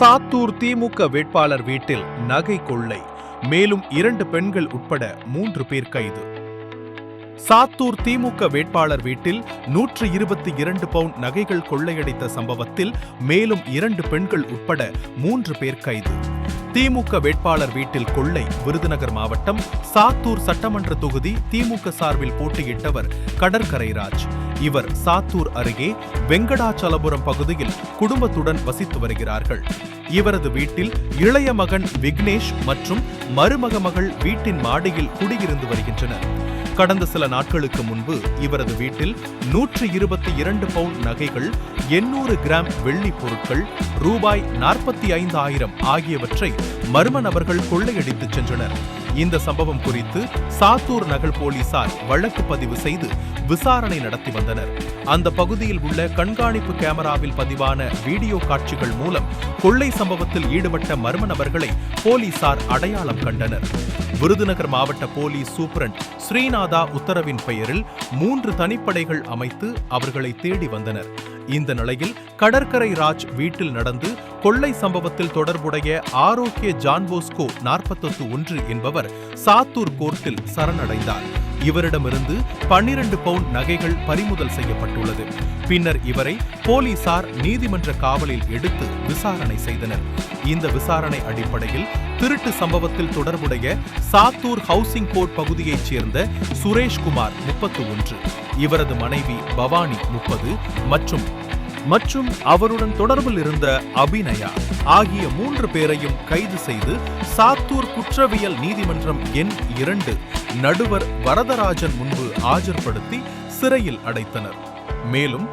சாத்தூர் திமுக வேட்பாளர் வீட்டில் நகை கொள்ளை, மேலும் 2 பெண்கள் உட்பட 3 பேர் கைது. சாத்தூர் திமுக வேட்பாளர் வீட்டில் 122 பவுண்ட் நகைகள் கொள்ளையடித்த சம்பவத்தில் மேலும் 2 பெண்கள் உட்பட 3 பேர் கைது. திமுக வேட்பாளர் வீட்டில் கொள்ளை. விருதுநகர் மாவட்டம் சாத்தூர் சட்டமன்ற தொகுதி திமுக சார்பில் போட்டியிட்டவர் கடற்கரை ராஜ். இவர் சாத்தூர் அருகே வெங்கடாச்சலபுரம் பகுதியில் குடும்பத்துடன் வசித்து வருகிறார்கள். இவரது வீட்டில் இளைய மகன் விக்னேஷ் மற்றும் மருமக மகள் வீட்டின் மாடியில் குடியிருந்து வருகின்றனர். கடந்த சில நாட்களுக்கு முன்பு இவரது வீட்டில் 122 பவுண்ட் நகைகள், 800 கிராம் வெள்ளி பொருட்கள், ரூபாய் 45,000 ஆகியவற்றை மர்ம நபர்கள் கொள்ளையடித்துச் சென்றனர். இந்த சம்பவம் குறித்து சாத்தூர் நகர் போலீசார் வழக்கு பதிவு செய்து விசாரணை நடத்தி வந்தனர். அந்த பகுதியில் உள்ள கண்காணிப்பு கேமராவில் பதிவான வீடியோ காட்சிகள் மூலம் கொள்ளை சம்பவத்தில் ஈடுபட்ட மர்ம நபர்களை போலீசார் அடையாளம் கண்டனர். விருதுநகர் மாவட்ட போலீஸ் சூப்பரண்ட் ஸ்ரீநாதா உத்தரவின் பெயரில் 3 தனிப்படைகள் அமைத்து அவர்களை தேடி வந்தனர். இந்த நிலையில் கடற்கரை ராஜ் வீட்டில் நடந்து கொள்ளை சம்பவத்தில் தொடர்புடைய ஆரோக்கிய ஜான்போஸ்கோ 41 என்பவர் சாத்தூர் கோர்ட்டில் சரணடைந்தார். இவரிடமிருந்து 12 பவுண்ட் நகைகள் பறிமுதல் செய்யப்பட்டுள்ளது. பின்னர் இவரை போலீசார் நீதிமன்ற காவலில் எடுத்து விசாரணை செய்தனர். இந்த விசாரணை அடிப்படையில் திருட்டு சம்பவத்தில் தொடர்புடைய சாத்தூர் ஹவுசிங் கோர்ட் பகுதியைச் சேர்ந்த சுரேஷ்குமார் 31, இவரது மனைவி பவானி 30 மற்றும் அவருடன் தொடர்பில் இருந்த அபிநயா ஆகிய 3 பேரையும் கைது செய்து சாத்தூர் குற்றவியல் நீதிமன்றம் எண் 2 நடுவர் வரதராஜன் முன்பு ஆஜர்படுத்தி சிறையில் அடைத்தனர். மேலும்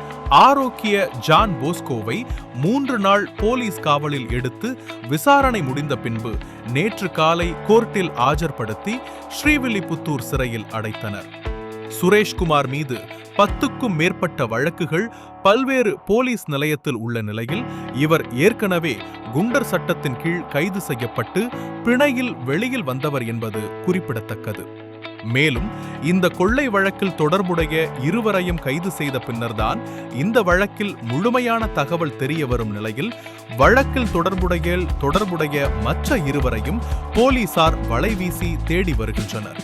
ஆரோக்கிய ஜான் போஸ்கோவை 3 நாள் போலீஸ் காவலில் எடுத்து விசாரணை முடிந்த பின்பு நேற்று காலை கோர்ட்டில் ஆஜர்படுத்தி ஸ்ரீவில்லிபுத்தூர் சிறையில் அடைத்தனர். சுரேஷ்குமார் மீது 10க்கும் மேற்பட்ட வழக்குகள் பல்வேறு போலீஸ் நிலையத்தில் உள்ள நிலையில் இவர் ஏற்கனவே குண்டர் சட்டத்தின் கீழ் கைது செய்யப்பட்டு பிணையில் வெளியில் வந்தவர் என்பது குறிப்பிடத்தக்கது. மேலும் இந்த கொள்ளை வழக்கில் தொடர்புடைய இருவரையும் கைது செய்த பின்னர்தான் இந்த வழக்கில் முழுமையான தகவல் தெரிய வரும் நிலையில் வழக்கில் தொடர்புடைய மற்ற இருவரையும் போலீசார் வலைவீசி தேடி வருகின்றனர்.